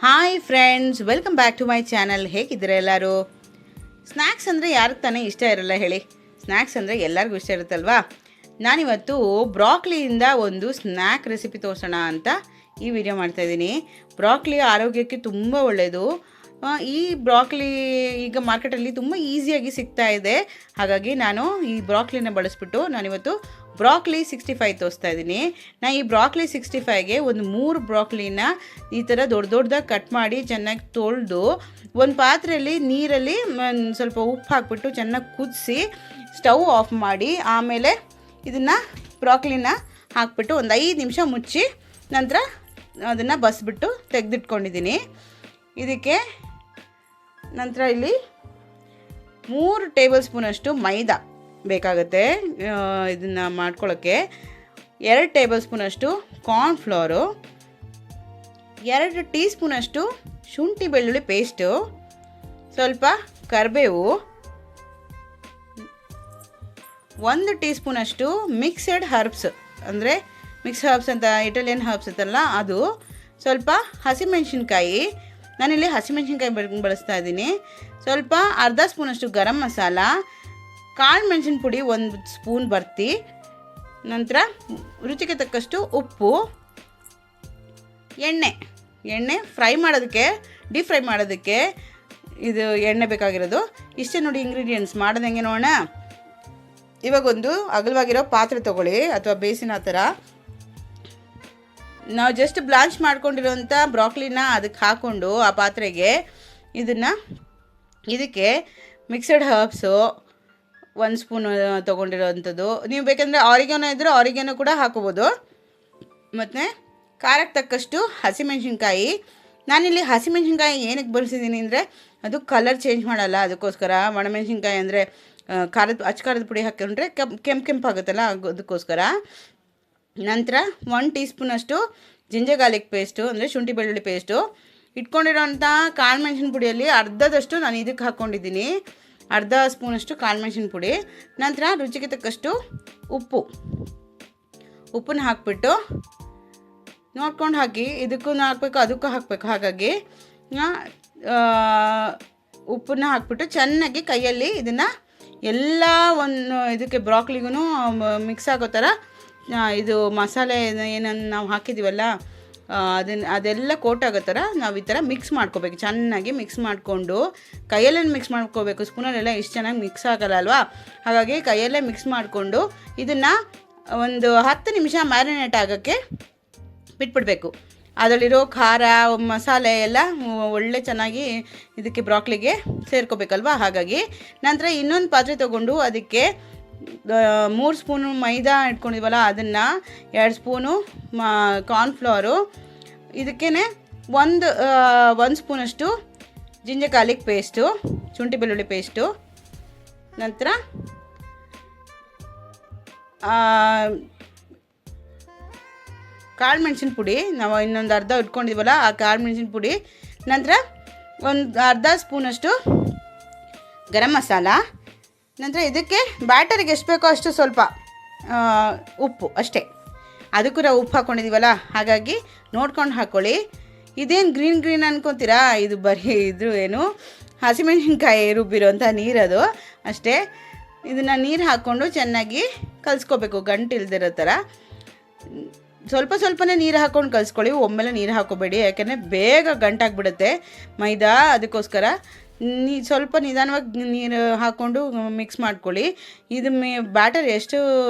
Hi friends, welcome back to my channel. ಹೇಗಿದ್ದೀರಾ ಎಲ್ಲರೂ? Snacks ಅಂದರೆ ಯಾರಿಗೆ ತಾನೇ ಇಷ್ಟ ಇರಲ್ಲ ಹೇಳಿ? ಸ್ನ್ಯಾಕ್ಸ್ ಅಂದರೆ ಎಲ್ಲರಿಗೂ ಇಷ್ಟ ಇರುತ್ತಲ್ವಾ? ನಾನಿವತ್ತು ಬ್ರಾಕ್ಲಿಯಿಂದ ಒಂದು ಸ್ನ್ಯಾಕ್ ರೆಸಿಪಿ ತೋರಿಸೋಣ ಅಂತ ಈ ವಿಡಿಯೋ ಮಾಡ್ತಾಯಿದ್ದೀನಿ. ಬ್ರಾಕ್ಲಿ ಆರೋಗ್ಯಕ್ಕೆ ತುಂಬ ಒಳ್ಳೆಯದು. ಈ ಬ್ರಾಕ್ಲಿ ಈಗ ಮಾರ್ಕೆಟಲ್ಲಿ ತುಂಬ ಈಸಿಯಾಗಿ ಸಿಗ್ತಾ ಇದೆ. ಹಾಗಾಗಿ ನಾನು ಈ ಬ್ರಾಕ್ಲಿನ ಬಳಸ್ಬಿಟ್ಟು ನಾನಿವತ್ತು ಬ್ರಾಕ್ಲಿ 65 ತೋರಿಸ್ತಾ ಇದ್ದೀನಿ. ನಾನು ಈ ಬ್ರಾಕ್ಲಿ 65ಗೆ ಒಂದು 3 ಬ್ರಾಕ್ಲಿನ ಈ ಥರ ದೊಡ್ಡದಾಗಿ ಕಟ್ ಮಾಡಿ ಚೆನ್ನಾಗಿ ತೊಳೆದು ಒಂದು ಪಾತ್ರೆಯಲ್ಲಿ ನೀರಲ್ಲಿ ಸ್ವಲ್ಪ ಉಪ್ಪು ಹಾಕ್ಬಿಟ್ಟು ಚೆನ್ನಾಗಿ ಕುದಿಸಿ ಸ್ಟವ್ ಆಫ್ ಮಾಡಿ ಆಮೇಲೆ ಇದನ್ನು ಬ್ರಾಕ್ಲಿನ ಹಾಕ್ಬಿಟ್ಟು ಒಂದು 5 ನಿಮಿಷ ಮುಚ್ಚಿ ನಂತರ ಅದನ್ನು ಬಸ್ಬಿಟ್ಟು ತೆಗೆದಿಟ್ಕೊಂಡಿದ್ದೀನಿ. ಇದಕ್ಕೆ ನಂತರ ಇಲ್ಲಿ 3 ಟೇಬಲ್ ಸ್ಪೂನಷ್ಟು ಮೈದಾ ಬೇಕಾಗುತ್ತೆ. ಇದನ್ನು ಮಾಡ್ಕೊಳ್ಳೋಕ್ಕೆ 2 ಟೇಬಲ್ ಸ್ಪೂನಷ್ಟು ಕಾರ್ನ್ಫ್ಲೋರು, 2 ಟೀ ಸ್ಪೂನಷ್ಟು ಶುಂಠಿ ಬೆಳ್ಳುಳ್ಳಿ ಪೇಸ್ಟು, ಸ್ವಲ್ಪ ಕರಿಬೇವು, 1 ಟೀ ಸ್ಪೂನಷ್ಟು ಮಿಕ್ಸೆಡ್ ಹರ್ಬ್ಸ್ ಅಂದರೆ ಮಿಕ್ಸ್ ಹರ್ಬ್ಸ್ ಅಂತ ಇಟಾಲಿಯನ್ ಹರ್ಬ್ಸ್ ಇತ್ತಲ್ಲ ಅದು, ಸ್ವಲ್ಪ ಹಸಿಮೆಣಸಿನ್ಕಾಯಿ, ನಾನಿಲ್ಲಿ ಹಸಿಮೆಣಸಿನ್ಕಾಯಿ ಬಳಸ್ತಾ ಇದ್ದೀನಿ, ಸ್ವಲ್ಪ ಅರ್ಧ ಸ್ಪೂನಷ್ಟು ಗರಂ ಮಸಾಲ, ಕಾಳು ಮೆಣಸಿನ ಪುಡಿ 1 ಸ್ಪೂನ್ ಬರ್ತಿ, ನಂತರ ರುಚಿಗೆ ತಕ್ಕಷ್ಟು ಉಪ್ಪು, ಎಣ್ಣೆ ಫ್ರೈ ಮಾಡೋದಕ್ಕೆ ಡೀಪ್ ಫ್ರೈ ಮಾಡೋದಕ್ಕೆ ಇದು ಎಣ್ಣೆ ಬೇಕಾಗಿರೋದು. ಇಷ್ಟೇ ನೋಡಿ ಇಂಗ್ರೀಡಿಯೆಂಟ್ಸ್. ಮಾಡೋದು ಹೆಂಗೆ ನೋಡೋಣ. ಇವಾಗೊಂದು ಅಗಲವಾಗಿರೋ ಪಾತ್ರೆ ತೊಗೊಳ್ಳಿ ಅಥವಾ ಬೇಸಿನ ಥರ. ನಾವು ಜಸ್ಟ್ ಬ್ಲಾಂಚ್ ಮಾಡ್ಕೊಂಡಿರೋಂಥ ಬ್ರಾಕ್ಲಿನ ಅದಕ್ಕೆ ಹಾಕ್ಕೊಂಡು ಆ ಪಾತ್ರೆಗೆ ಇದಕ್ಕೆ ಮಿಕ್ಸಡ್ ಹರ್ಬ್ಸು 1 ಸ್ಪೂನ್ ತೊಗೊಂಡಿರೋವಂಥದ್ದು. ನೀವು ಬೇಕಂದರೆ ಆರಿಗ್ಯಾನೋ ಇದ್ದರೆ ಆರಿಗ್ಯಾನೋ ಕೂಡ ಹಾಕೋಬೋದು. ಮತ್ತು ಖಾರಕ್ಕೆ ತಕ್ಕಷ್ಟು ಹಸಿಮೆಣ್ಸಿನ್ಕಾಯಿ. ನಾನಿಲ್ಲಿ ಹಸಿಮೆಣ್ಸಿನ್ಕಾಯಿ ಏನಕ್ಕೆ ಬಳಸಿದ್ದೀನಿ ಅಂದರೆ ಅದು ಕಲರ್ ಚೇಂಜ್ ಮಾಡಲ್ಲ, ಅದಕ್ಕೋಸ್ಕರ. ಒಣಮೆಣ್ಸಿನ್ಕಾಯಿ ಅಂದರೆ ಖಾರದ ಪುಡಿ ಹಾಕೊಂಡ್ರೆ ಕೆಂಪಾಗುತ್ತಲ್ಲ, ಅದಕ್ಕೋಸ್ಕರ. ನಂತರ 1 ಟೀ ಸ್ಪೂನಷ್ಟು ಜಿಂಜರ್ ಗಾರ್ಲಿಕ್ ಪೇಸ್ಟು ಅಂದರೆ ಶುಂಠಿ ಬೆಳ್ಳುಳ್ಳಿ ಪೇಸ್ಟು. ಇಟ್ಕೊಂಡಿರೋಂಥ ಕಾಳು ಮೆಣಸಿನ ಪುಡಿಯಲ್ಲಿ ಅರ್ಧದಷ್ಟು ನಾನು ಇದಕ್ಕೆ ಹಾಕ್ಕೊಂಡಿದ್ದೀನಿ, ಅರ್ಧ ಸ್ಪೂನಷ್ಟು ಕಾಳು ಮೆಣಸಿನ ಪುಡಿ. ನಂತರ ರುಚಿಗೆ ತಕ್ಕಷ್ಟು ಉಪ್ಪನ್ನ ಹಾಕ್ಬಿಟ್ಟು ನೋಡ್ಕೊಂಡು ಹಾಕಿ. ಇದಕ್ಕೂ ಹಾಕಬೇಕು ಅದಕ್ಕೂ ಹಾಕಬೇಕು. ಹಾಗಾಗಿ ಉಪ್ಪನ್ನ ಹಾಕ್ಬಿಟ್ಟು ಚೆನ್ನಾಗಿ ಕೈಯಲ್ಲಿ ಇದನ್ನು ಎಲ್ಲ ಇದಕ್ಕೆ ಬ್ರಾಕ್ಲಿಗೂ ಮಿಕ್ಸ್ ಆಗೋ ಥರ ಇದು ಮಸಾಲೆ ಏನನ್ನು ನಾವು ಹಾಕಿದ್ದೀವಲ್ಲ ಅದೆಲ್ಲ ಕೋಟ್ ಆಗೋ ಥರ ನಾವು ಈ ಥರ ಮಿಕ್ಸ್ ಮಾಡ್ಕೋಬೇಕು. ಚೆನ್ನಾಗಿ ಮಿಕ್ಸ್ ಮಾಡಿಕೊಂಡು ಕೈಯಲ್ಲೇ ಮಿಕ್ಸ್ ಮಾಡ್ಕೋಬೇಕು. ಸ್ಪೂನಲ್ಲೆಲ್ಲ ಇಷ್ಟು ಚೆನ್ನಾಗಿ ಮಿಕ್ಸ್ ಆಗಲ್ಲ ಅಲ್ವಾ? ಹಾಗಾಗಿ ಕೈಯಲ್ಲೇ ಮಿಕ್ಸ್ ಮಾಡಿಕೊಂಡು ಇದನ್ನು ಒಂದು 10 ನಿಮಿಷ ಮ್ಯಾರಿನೇಟ್ ಆಗೋಕ್ಕೆ ಬಿಟ್ಬಿಡಬೇಕು. ಅದರಲ್ಲಿರೋ ಖಾರ ಮಸಾಲೆ ಎಲ್ಲ ಒಳ್ಳೆ ಚೆನ್ನಾಗಿ ಇದಕ್ಕೆ ಬ್ರಾಕ್ಲಿಗೆ ಸೇರ್ಕೋಬೇಕಲ್ವ? ಹಾಗಾಗಿ ನಂತರ ಇನ್ನೊಂದು ಪಾತ್ರೆ ತೊಗೊಂಡು ಅದಕ್ಕೆ 3 ಸ್ಪೂನು ಮೈದಾ ಇಟ್ಕೊಂಡಿದ್ವಲ್ಲ ಅದನ್ನು, 2 ಸ್ಪೂನು ಕಾರ್ನ್ಫ್ಲೋರು, ಇದಕ್ಕೇ 1 ಸ್ಪೂನಷ್ಟು ಜಿಂಜರ್ ಗಾರ್ಲಿಕ್ ಪೇಸ್ಟು, ಶುಂಠಿ ಬೆಳ್ಳುಳ್ಳಿ ಪೇಸ್ಟು, ನಂತರ ಕಾಳು ಮೆಣಸಿನ ಪುಡಿ, ನಾವು ಇನ್ನೊಂದು ಅರ್ಧ ಇಟ್ಕೊಂಡಿದ್ವಲ್ಲ ಆ ಕಾಳು ಮೆಣಸಿನ ಪುಡಿ, ನಂತರ ಒಂದು ಅರ್ಧ ಸ್ಪೂನಷ್ಟು ಗರಂ ಮಸಾಲ, ನಂತರ ಇದಕ್ಕೆ ಬ್ಯಾಟರಿಗೆ ಎಷ್ಟು ಬೇಕೋ ಅಷ್ಟು ಸ್ವಲ್ಪ ಉಪ್ಪು ಅಷ್ಟೇ. ಅದಕ್ಕೂ ನಾವು ಉಪ್ಪು ಹಾಕ್ಕೊಂಡಿದ್ದೀವಲ್ಲ, ಹಾಗಾಗಿ ನೋಡ್ಕೊಂಡು ಹಾಕ್ಕೊಳ್ಳಿ. ಇದೇನು ಗ್ರೀನ್ ಅನ್ಕೊತೀರಾ? ಇದು ಬರೀ ಏನು ಹಸಿಮೆಣಸಿನ್ಕಾಯಿ ರುಬ್ಬಿರೋಂಥ ನೀರದು ಅಷ್ಟೇ. ಇದನ್ನು ನೀರು ಹಾಕ್ಕೊಂಡು ಚೆನ್ನಾಗಿ ಕಲಿಸ್ಕೋಬೇಕು, ಗಂಟು ಇಲ್ದಿರೋ ಥರ. ಸ್ವಲ್ಪನೇ ನೀರು ಹಾಕ್ಕೊಂಡು ಕಲಿಸ್ಕೊಳ್ಳಿ, ಒಮ್ಮೆಲೆ ನೀರು ಹಾಕೋಬೇಡಿ, ಯಾಕೆಂದರೆ ಬೇಗ ಗಂಟಾಗಿಬಿಡುತ್ತೆ ಮೈದಾ. ಅದಕ್ಕೋಸ್ಕರ ಸ್ವಲ್ಪ ನಿಧಾನವಾಗಿ ನೀರು ಹಾಕ್ಕೊಂಡು ಮಿಕ್ಸ್ ಮಾಡ್ಕೊಳ್ಳಿ. ಇದು ಬ್ಯಾಟರ್ ಎಷ್ಟು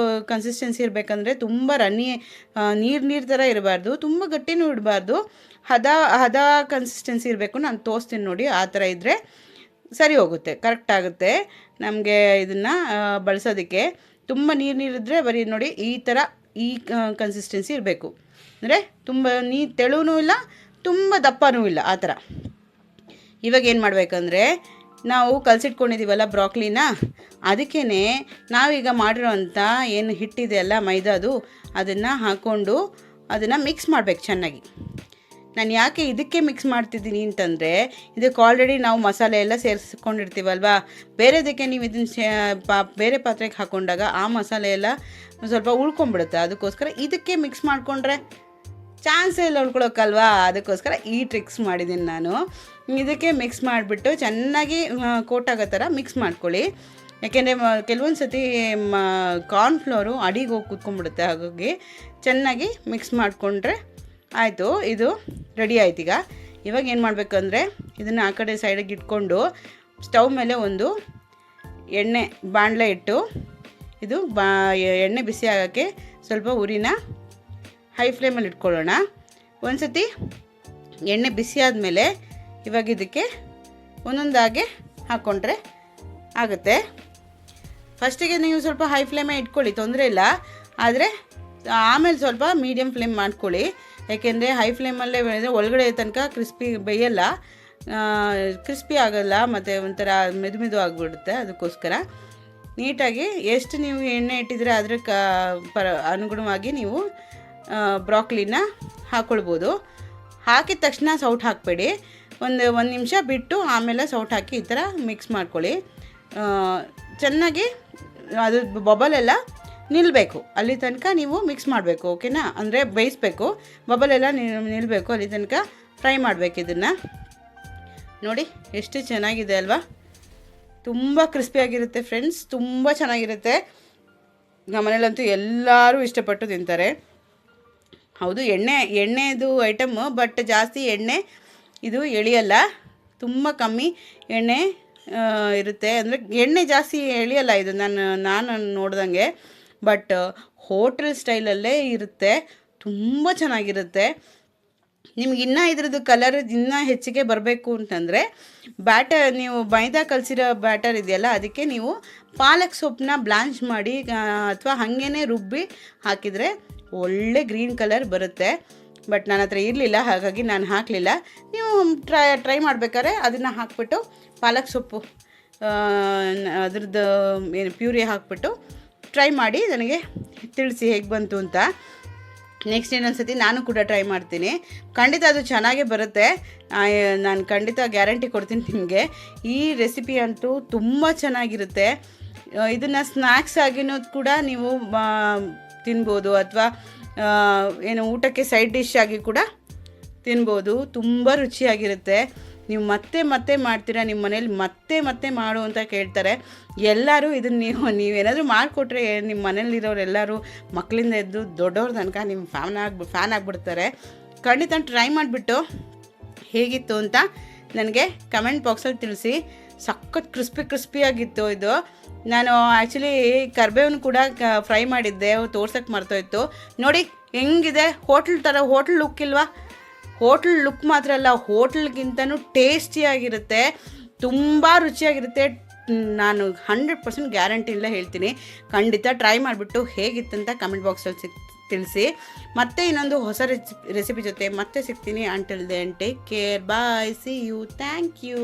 ಕನ್ಸಿಸ್ಟೆನ್ಸಿ ಇರಬೇಕಂದ್ರೆ ತುಂಬ ನೀರು ಥರ ಇರಬಾರ್ದು, ತುಂಬ ಗಟ್ಟಿನೂ ಇಡಬಾರ್ದು, ಹದ ಕನ್ಸಿಸ್ಟೆನ್ಸಿ ಇರಬೇಕು. ನಾನು ತೋರಿಸ್ತೀನಿ ನೋಡಿ, ಆ ಥರ ಇದ್ದರೆ ಸರಿ ಹೋಗುತ್ತೆ, ಕರೆಕ್ಟ್ ಆಗುತ್ತೆ ನಮಗೆ ಇದನ್ನು ಬಳಸೋದಕ್ಕೆ. ತುಂಬ ನೀರಿದ್ರೆ ಬರೀ ನೋಡಿ ಈ ಕನ್ಸಿಸ್ಟೆನ್ಸಿ ಇರಬೇಕು. ಅಂದರೆ ತುಂಬ ತೆಳುವೂ ಇಲ್ಲ, ತುಂಬ ದಪ್ಪನೂ ಇಲ್ಲ, ಆ ಥರ. ಇವಾಗ ಏನು ಮಾಡಬೇಕಂದ್ರೆ ನಾವು ಕಲಸಿಟ್ಕೊಂಡಿದ್ದೀವಲ್ಲ ಬ್ರಾಕ್ಲಿನ, ಅದಕ್ಕೇ ನಾವೀಗ ಮಾಡಿರೋಂಥ ಏನು ಹಿಟ್ಟಿದೆಯಲ್ಲ ಮೈದಾದು, ಅದನ್ನು ಹಾಕ್ಕೊಂಡು ಅದನ್ನು ಮಿಕ್ಸ್ ಮಾಡಬೇಕು ಚೆನ್ನಾಗಿ. ನಾನು ಯಾಕೆ ಇದಕ್ಕೆ ಮಿಕ್ಸ್ ಮಾಡ್ತಿದ್ದೀನಿ ಅಂತಂದರೆ, ಇದಕ್ಕೆ ಆಲ್ರೆಡಿ ನಾವು ಮಸಾಲೆ ಎಲ್ಲ ಸೇರಿಸ್ಕೊಂಡಿರ್ತೀವಲ್ವ. ಬೇರೆದಕ್ಕೆ ನೀವು ಇದನ್ನು ಬೇರೆ ಪಾತ್ರೆಗೆ ಹಾಕ್ಕೊಂಡಾಗ ಆ ಮಸಾಲೆ ಎಲ್ಲ ಸ್ವಲ್ಪ ಉಳ್ಕೊಂಬಿಡುತ್ತೆ. ಅದಕ್ಕೋಸ್ಕರ ಇದಕ್ಕೆ ಮಿಕ್ಸ್ ಮಾಡಿಕೊಂಡ್ರೆ ಚಾನ್ಸೇ ಇಲ್ಲ ಉಳ್ಕೊಳಕ್ಕಲ್ವಾ, ಅದಕ್ಕೋಸ್ಕರ ಈ ಟ್ರಿಕ್ಸ್ ಮಾಡಿದ್ದೀನಿ ನಾನು. ಇದಕ್ಕೆ ಮಿಕ್ಸ್ ಮಾಡಿಬಿಟ್ಟು ಚೆನ್ನಾಗಿ ಕೋಟ್ ಆಗೋ ಥರ ಮಿಕ್ಸ್ ಮಾಡ್ಕೊಳ್ಳಿ. ಯಾಕೆಂದರೆ ಕೆಲವೊಂದು ಸತಿ ಕಾರ್ನ್ಫ್ಲೋರು ಅಡಿಗೆ ಹೋಗಿ ಕುತ್ಕೊಂಡ್ಬಿಡುತ್ತೆ. ಹಾಗಾಗಿ ಚೆನ್ನಾಗಿ ಮಿಕ್ಸ್ ಮಾಡಿಕೊಂಡ್ರೆ ಆಯಿತು. ಇದು ರೆಡಿ ಆಯ್ತು. ಇವಾಗ ಏನು ಮಾಡಬೇಕು ಅಂದರೆ ಇದನ್ನು ಆ ಕಡೆ ಸೈಡಿಗೆ ಇಟ್ಕೊಂಡು ಸ್ಟವ್ ಮೇಲೆ ಒಂದು ಎಣ್ಣೆ ಬಾಣಲೆ ಇಟ್ಟು ಇದು ಎಣ್ಣೆ ಬಿಸಿ ಆಗೋಕ್ಕೆ ಸ್ವಲ್ಪ ಉರಿನ ಹೈ ಫ್ಲೇಮಲ್ಲಿ ಇಟ್ಕೊಳ್ಳೋಣ. ಒಂದು ಸತಿ ಎಣ್ಣೆ ಬಿಸಿ ಆದಮೇಲೆ ಇವಾಗ ಇದಕ್ಕೆ ಒಂದೊಂದಾಗೆ ಹಾಕ್ಕೊಂಡ್ರೆ ಆಗುತ್ತೆ. ಫಸ್ಟಿಗೆ ನೀವು ಸ್ವಲ್ಪ ಹೈ ಫ್ಲೇಮೇ ಇಟ್ಕೊಳ್ಳಿ, ತೊಂದರೆ ಇಲ್ಲ. ಆದರೆ ಆಮೇಲೆ ಸ್ವಲ್ಪ ಮೀಡಿಯಮ್ ಫ್ಲೇಮ್ ಮಾಡ್ಕೊಳ್ಳಿ. ಯಾಕೆಂದರೆ ಹೈ ಫ್ಲೇಮಲ್ಲೇ ಬೆಳೆದರೆ ಒಳಗಡೆ ತನಕ ಬೇಯಲ್ಲ, ಕ್ರಿಸ್ಪಿ ಆಗೋಲ್ಲ, ಮತ್ತು ಒಂಥರ ಮೆದು ಆಗಿಬಿಡುತ್ತೆ. ಅದಕ್ಕೋಸ್ಕರ ನೀಟಾಗಿ ಎಷ್ಟು ನೀವು ಎಣ್ಣೆ ಇಟ್ಟಿದ್ರೆ ಅದರ ಅನುಗುಣವಾಗಿ ನೀವು ಬ್ರಾಕ್ಲಿನ ಹಾಕ್ಕೊಳ್ಬೋದು. ಹಾಕಿದ ತಕ್ಷಣ ಸೌಟ್ ಹಾಕಬೇಡಿ, ಒಂದು ನಿಮಿಷ ಬಿಟ್ಟು ಆಮೇಲೆ ಸೌಟ್ ಹಾಕಿ ಈ ಥರ ಮಿಕ್ಸ್ ಮಾಡ್ಕೊಳ್ಳಿ. ಚೆನ್ನಾಗಿ ಅದು ಬಬಲೆಲ್ಲ ನಿಲ್ಲಬೇಕು, ಅಲ್ಲಿ ತನಕ ನೀವು ಮಿಕ್ಸ್ ಮಾಡಬೇಕು. ಓಕೆನಾ? ಅಂದರೆ ಬೇಯಿಸ್ಬೇಕು, ಬಬಲೆಲ್ಲ ನಿಲ್ಲಬೇಕು, ಅಲ್ಲಿ ತನಕ ಫ್ರೈ ಮಾಡಬೇಕು. ಇದನ್ನು ನೋಡಿ ಎಷ್ಟು ಚೆನ್ನಾಗಿದೆ ಅಲ್ವಾ? ತುಂಬ ಕ್ರಿಸ್ಪಿಯಾಗಿರುತ್ತೆ ಫ್ರೆಂಡ್ಸ್, ತುಂಬ ಚೆನ್ನಾಗಿರುತ್ತೆ. ನಮ್ಮ ಮನೇಲಂತೂ ಎಲ್ಲರೂ ಇಷ್ಟಪಟ್ಟು ತಿಂತಾರೆ. ಹೌದು, ಎಣ್ಣೆದು ಐಟಮ್ಮು, ಬಟ್ ಜಾಸ್ತಿ ಎಣ್ಣೆ ಇದು ಎಳೆಯಲ್ಲ, ತುಂಬ ಕಮ್ಮಿ ಎಣ್ಣೆ ಇರುತ್ತೆ. ಅಂದರೆ ಎಣ್ಣೆ ಜಾಸ್ತಿ ಎಳೆಯಲ್ಲ ಇದು ನಾನು ನೋಡ್ದಂಗೆ. ಬಟ್ ಹೋಟೆಲ್ ಸ್ಟೈಲಲ್ಲೇ ಇರುತ್ತೆ, ತುಂಬ ಚೆನ್ನಾಗಿರುತ್ತೆ. ನಿಮ್ಗೆ ಇನ್ನೂ ಇದ್ರದ್ದು ಕಲರ್ ಇನ್ನೂ ಹೆಚ್ಚಿಗೆ ಬರಬೇಕು ಅಂತಂದರೆ ನೀವು ಮೈದಾ ಕಲಸಿರೋ ಬ್ಯಾಟರ್ ಇದೆಯಲ್ಲ, ಅದಕ್ಕೆ ನೀವು ಪಾಲಕ್ ಸೊಪ್ಪನ್ನ ಬ್ಲಾಂಚ್ ಮಾಡಿ ಅಥವಾ ಹಾಗೇ ರುಬ್ಬಿ ಹಾಕಿದರೆ ಒಳ್ಳೆ ಗ್ರೀನ್ ಕಲರ್ ಬರುತ್ತೆ. ಬಟ್ ನನ್ನ ಹತ್ರ ಇರಲಿಲ್ಲ, ಹಾಗಾಗಿ ನಾನು ಹಾಕಲಿಲ್ಲ. ನೀವು ಟ್ರೈ ಮಾಡಬೇಕಾದ್ರೆ ಅದನ್ನು ಹಾಕ್ಬಿಟ್ಟು ಪಾಲಕ್ ಸೊಪ್ಪು ಅದ್ರದ್ದು ಏನು ಪ್ಯೂರಿ ಹಾಕ್ಬಿಟ್ಟು ಟ್ರೈ ಮಾಡಿ ನನಗೆ ತಿಳಿಸಿ ಹೇಗೆ ಬಂತು ಅಂತ. ನೆಕ್ಸ್ಟ್ ಇನ್ನೊಂದು ಸತಿ ನಾನು ಕೂಡ ಟ್ರೈ ಮಾಡ್ತೀನಿ. ಖಂಡಿತ ಅದು ಚೆನ್ನಾಗೇ ಬರುತ್ತೆ, ನಾನು ಖಂಡಿತ ಗ್ಯಾರಂಟಿ ಕೊಡ್ತೀನಿ ನಿಮಗೆ. ಈ ರೆಸಿಪಿ ಅಂತೂ ತುಂಬ ಚೆನ್ನಾಗಿರುತ್ತೆ. ಇದನ್ನು ಸ್ನ್ಯಾಕ್ಸ್ ಆಗಿನೂ ಕೂಡ ನೀವು ತಿನ್ಬೋದು, ಅಥವಾ ಏನು ಊಟಕ್ಕೆ ಸೈಡ್ ಡಿಶ್ ಆಗಿ ಕೂಡ ತಿನ್ಬೋದು. ತುಂಬ ರುಚಿಯಾಗಿರುತ್ತೆ. ನೀವು ಮತ್ತೆ ಮಾಡ್ತೀರಾ, ನಿಮ್ಮ ಮನೇಲಿ ಮತ್ತೆ ಮಾಡು ಅಂತ ಕೇಳ್ತಾರೆ ಎಲ್ಲರೂ. ಇದನ್ನು ನೀವೇನಾದರೂ ಮಾಡಿಕೊಟ್ರೆ ನಿಮ್ಮ ಮನೇಲಿರೋರೆಲ್ಲರೂ ಮಕ್ಕಳಿಂದ ಎದ್ದು ದೊಡ್ಡವ್ರ ತನಕ ನಿಮ್ಮ ಫ್ಯಾನ್ ಆಗಿಬಿಡ್ತಾರೆ. ಖಂಡಿತ ಟ್ರೈ ಮಾಡಿಬಿಟ್ಟು ಹೇಗಿತ್ತು ಅಂತ ನನಗೆ ಕಮೆಂಟ್ ಬಾಕ್ಸಲ್ಲಿ ತಿಳಿಸಿ. ಸಖತ್ ಕ್ರಿಸ್ಪಿಯಾಗಿತ್ತು ಇದು. ನಾನು ಆ್ಯಕ್ಚುಲಿ ಕರ್ಬೇವನ್ನು ಕೂಡ ಫ್ರೈ ಮಾಡಿದ್ದೆ, ತೋರ್ಸೋಕ್ಕೆ ಮರ್ತೋಯ್ತು. ನೋಡಿ ಹೆಂಗಿದೆ, ಹೋಟ್ಲ್ ಲುಕ್ ಇಲ್ವಾ? ಹೋಟ್ಲ್ ಲುಕ್ ಮಾತ್ರ ಅಲ್ಲ, ಹೋಟ್ಲ್ಗಿಂತನೂ ಟೇಸ್ಟಿಯಾಗಿರುತ್ತೆ, ತುಂಬ ರುಚಿಯಾಗಿರುತ್ತೆ. ನಾನು 100% ಗ್ಯಾರಂಟಿಯಿಂದ ಹೇಳ್ತೀನಿ. ಖಂಡಿತ ಟ್ರೈ ಮಾಡಿಬಿಟ್ಟು ಹೇಗಿತ್ತಂತ ಕಮೆಂಟ್ ಬಾಕ್ಸಲ್ಲಿ ತಿಳಿಸಿ. ಮತ್ತೆ ಇನ್ನೊಂದು ಹೊಸ ರೆಸಿಪಿ ಜೊತೆ ಮತ್ತೆ ಸಿಗ್ತೀನಿ. Until then take care, bye, see you, thank you.